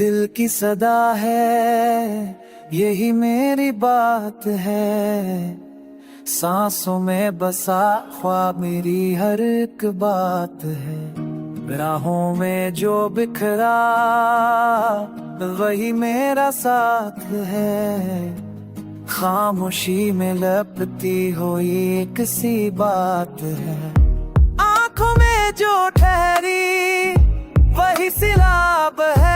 दिल की सदा है, यही मेरी बात है। सांसों में बसा ख्वाब मेरी हर एक बात है। राहों में जो बिखरा वही मेरा साथ है। खामोशी में लपटी हुई एक सी बात है। आंखों में जो ठहरी वही सिलाब है।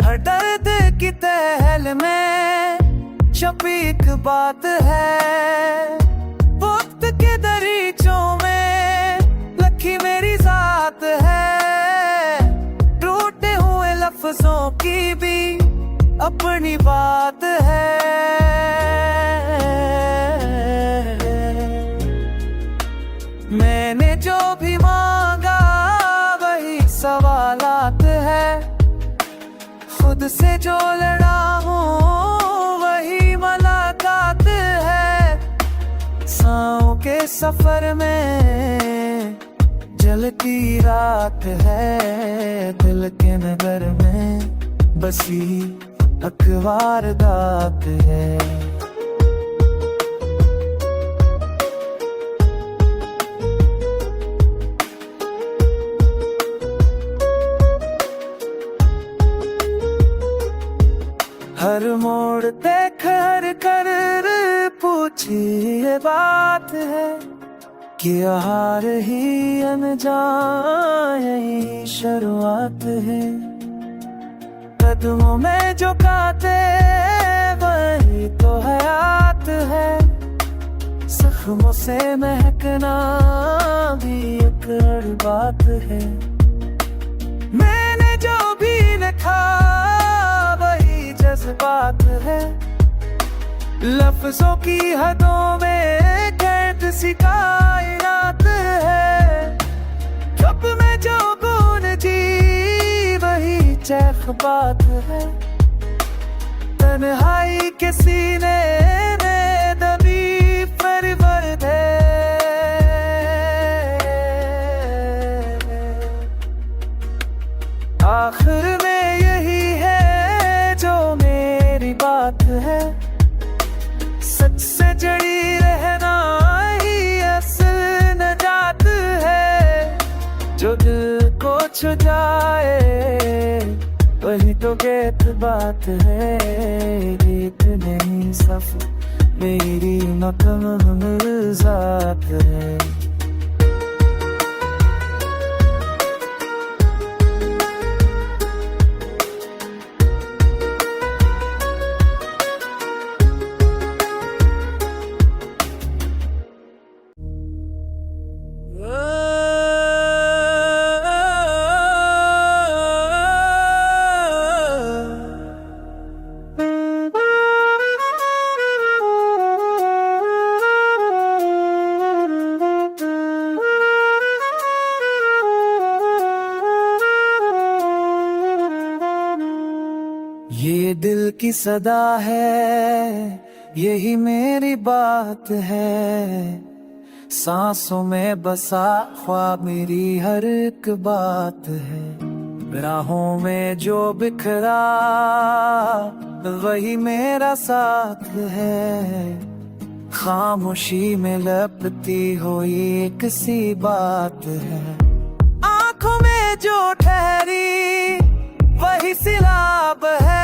हर दर्द की तहल में छपी एक बात है। वक्त के दरीचों में लखी मेरी जात है। टूटे हुए लफ्जों की भी अपनी बात है। मैंने जो भी मांगा वही सवालात है। खुद से जो लड़ा हूँ वही मुलाकात है। सांवों के सफर में जलती रात है। दिल के नगर में बसी अखबार दात है। हर मोड़ देख हर कर पूछी ये बात है कि हार ही अनजान यही शुरुआत है। कदमों में जो काटे वही तो हयात है। जख्मों से महकना भी एक और बात है। मैंने जो भी लिखा वही जज्बात है। लफ्जों की हदों में कैद सी कायनात है। चुप में जो गूंजी वही चैख बात है। तन्हाई के सीने में दबी फरवरद है। आखिर में यही है जो मेरी बात है। सच से जड़ी रहना ही असल नजात है। जो दिल को छू जाए वही तो गैत बात है। एक नहीं सफ मेरी नकम जात है। ये दिल की सदा है, यही मेरी बात है। सांसों में बसा ख्वाब मेरी हर एक बात है। राहों में जो बिखरा वही मेरा साथ है। खामोशी में लपटी हुई एक सी बात है। आंखों में जो ठहरी वही सिलाब है।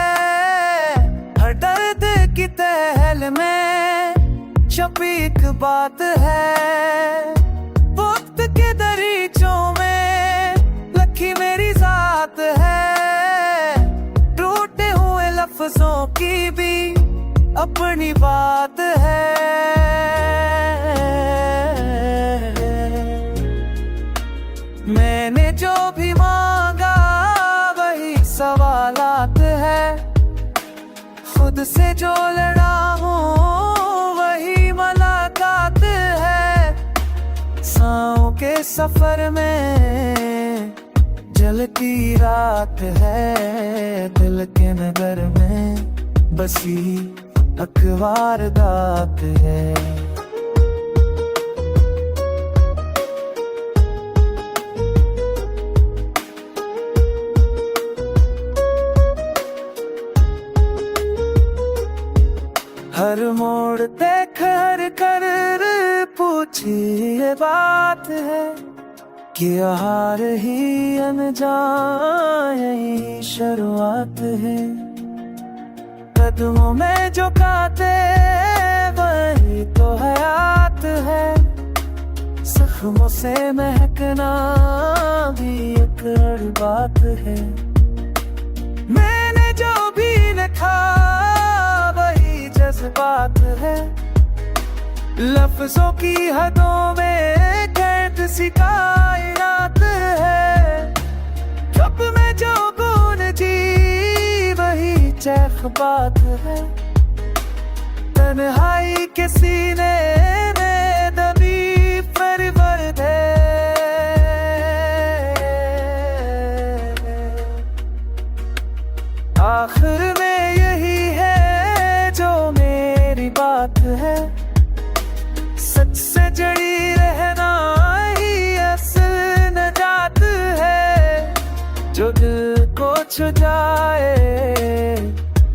हर दर्द की तहल में छपी एक बात है। वक्त के दरीचों में लखी मेरी जात है। टूटे हुए लफ्जों की भी अपनी बात है। मैंने जो भी मांगा वही सवालात है। खुद से जो लड़ा हूँ वही मुलाकात है। सांवों के सफर में जलती रात है। दिल के नगर में बसी अखबार दात है। हर मोड़ देख हर कर पूछी ये बात है कि हार ही अनजान यही शुरुआत है। कदमों में जो काटे वही तो हयात है, जख्मों से महकना भी एक और बात है। मैंने जो भी लिखा वही जज्बात है, लफ्जों की हदों में कैद सी कायनात है। चुप में जो गूंजी वही चैख बात है, तन्हाई के सीने में दबी फरवरद है। आखिर में यही है जो मेरी बात है, सच से जड़ी रहना ही असल नजात है। जो दिल को छू जाए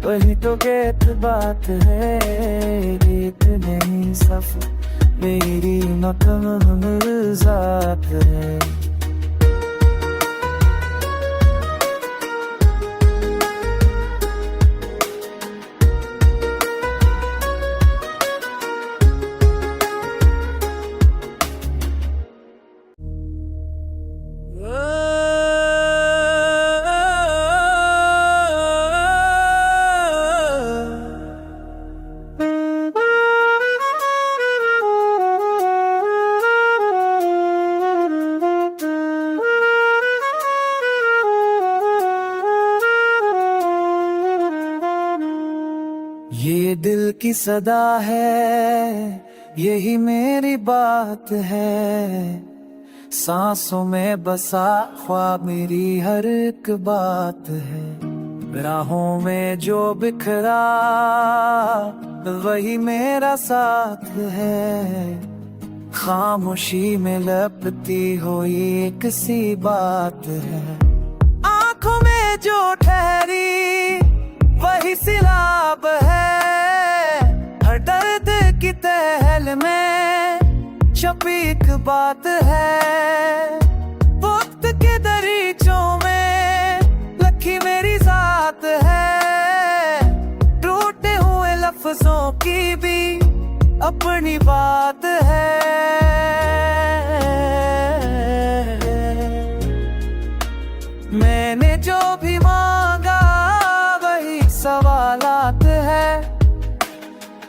वही तो गैत बात है। इतने सफ मेरी मुकम्मल ज़ात है। ये दिल की सदा है, यही मेरी बात है। सांसों में बसा ख्वाब मेरी हर एक बात है। राहों में जो बिखरा वही मेरा साथ है। खामोशी में लपटी हुई एक सी बात है। आंखों में जो ठहरी वही सिलाब है। हर दर्द की तहल में छुपी एक बात है। वक्त के दरीचों में लखी मेरी जात है। टूटे हुए लफ्जों की भी अपनी बात है। मैंने जो भी मांगा वही सवालात है।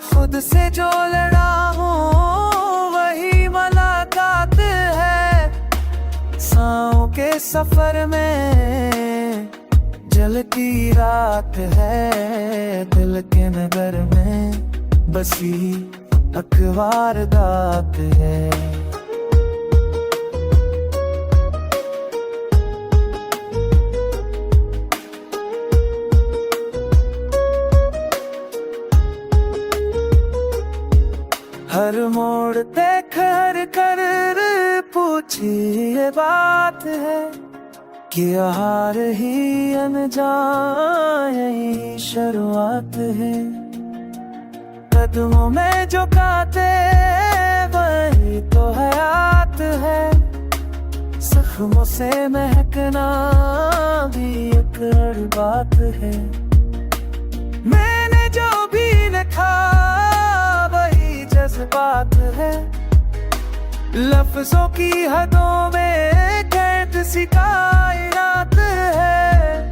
खुद से जो लड़ा हूँ वही मुलाकात है। सांवों के सफर में जलती रात है। दिल के नगर में बसी अखबार दात है। हर मोड़ देख हर कर पूछी ये बात है कि हार ही अनजान यही शुरुआत है। कदमों में जो काटे वही तो हयात है। जख्मों से महकना भी एक और बात है। मैंने जो भी लिखा वही जज्बात है। लफ्जों की हदों में कैद सी कायनात है।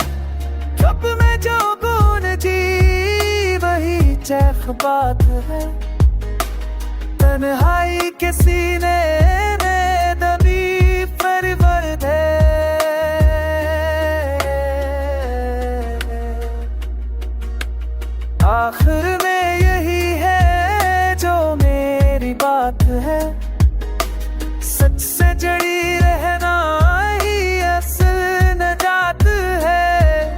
चुप में जो गूंजी वही चैख बात है। तन्हाई के सीने में दबी फरवरद है। आखिर में यही है जो मेरी बात है। सच से जड़ी रहना ही असल नजात है।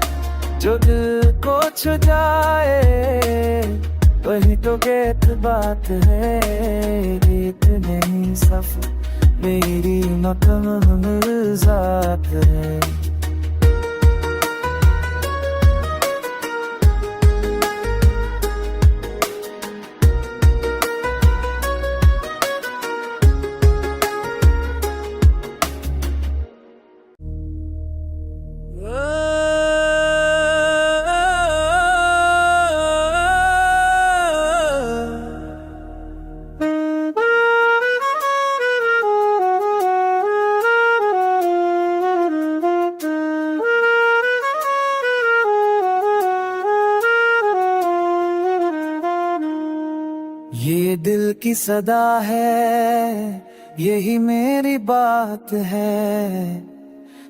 जो दिल को छू जाए वही तो गैत बात है। इतने ही सफ मेरी मुकम्मल ज़ात है। की सदा है, यही मेरी बात है।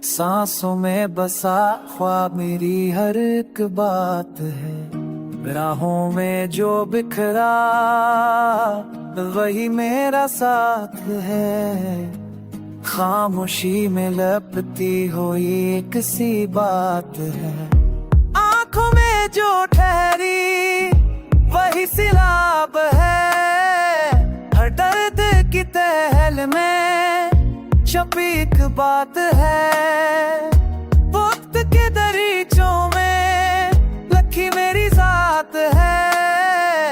सांसों में बसा ख्वाब मेरी हर एक बात है। राहों में जो बिखरा वही मेरा साथ है। खामोशी में लपटी हुई एक सी बात है। आंखों में जो ठहरी वही सिलाब है। हर दर्द की तहल में छपी एक बात है। वक्त के दरीचों में लखी मेरी जात है।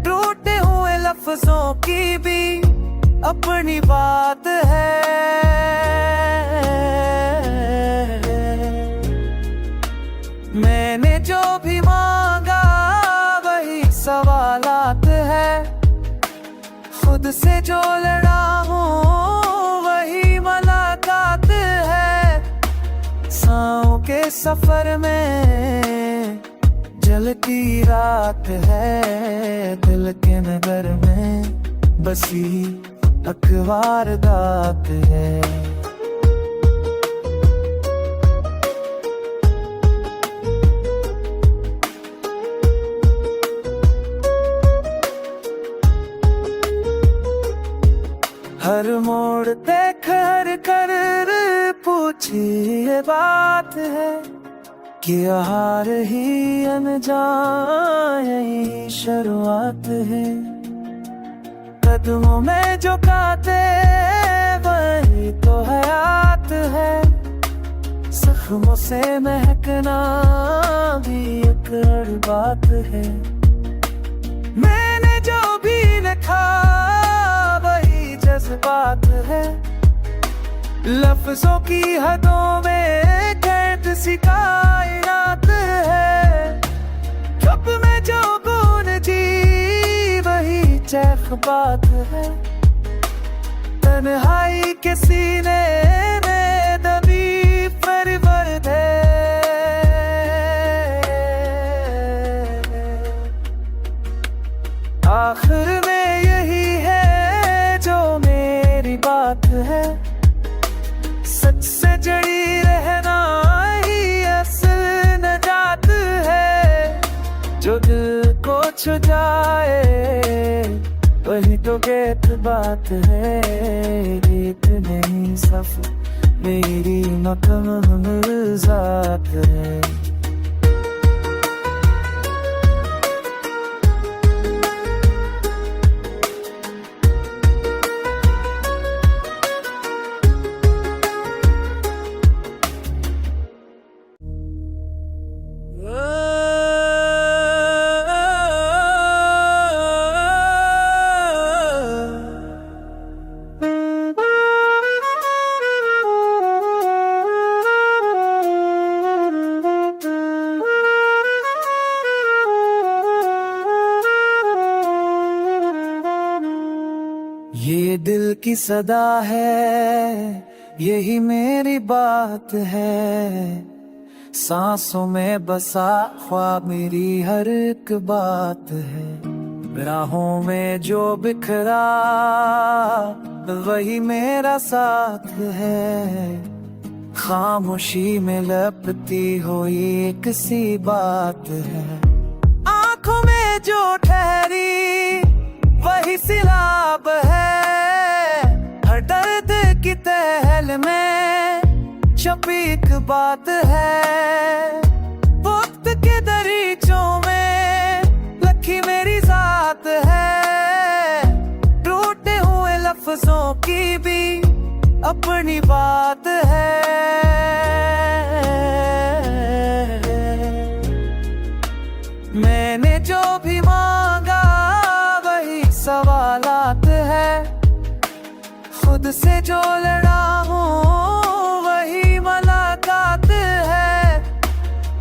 टूटे हुए लफ्जों की भी अपनी बात है। मैंने जो भी मांगा वही सवालात है। खुद से जो लड़ा हूँ वही मुलाकात है। सांसों के सफर में जलती रात है। दिल के नगर में बसी अखबार दात है। हर मोड़ देख हर कर पूछी ये बात है कि हार ही अनजान यही शुरुआत है। कदमों में जो काटे वही तो हयात है। जख्मों से महकना भी एक और बात है। मैंने जो भी लिखा वही जज्बात है। लफ्जों की हदों में कैद सी कायनात है। कब में जो गूंजी वही चैख बात है। तन्हाई के सीने में दबी फरिवर्द है। आखिर में यही है जो मेरी बात है। सच से जड़ी रहना ही असल नजात है। जो दिल को छू जाए वही तो गैत बात है। गीत नहीं सफ मेरी मुकम्मल जात है। ये दिल की सदा है, यही मेरी बात है। सांसों में बसा ख्वाब मेरी हर एक बात है। राहों में जो बिखरा वही मेरा साथ है। खामोशी में लपटी हुई एक सी बात है। आंखों में जो ठहरी वही सिलाब है। हर दर्द की तहल में छपी एक बात है। वक्त के दरीचों में लखी मेरी जात है। टूटे हुए लफ्जों की भी अपनी बात है। मैंने जो भी मांगा वही सवालात है। खुद से जो लड़ा हूँ वही मुलाकात है।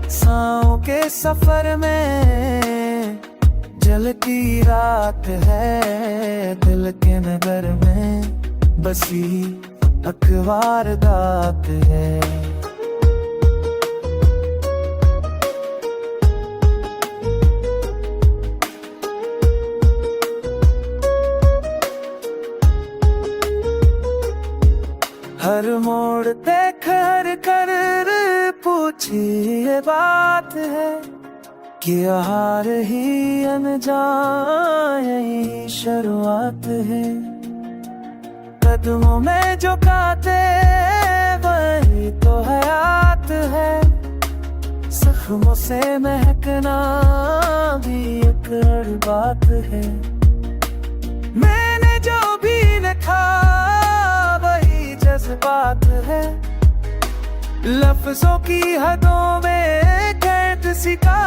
सांसों के सफर में जलती रात है। दिल के नगर में बसी अखबार दात है। हर मोड़ देख हर कर पूछी ये बात है कि हार ही अनजान यही शुरुआत है। कदमों में जो काटे वही तो हयात है, जख्मों से महकना भी एक और बात है। मैंने जो भी लिखा वही जज्बात है, लफ्जों की हदों में कैद सिका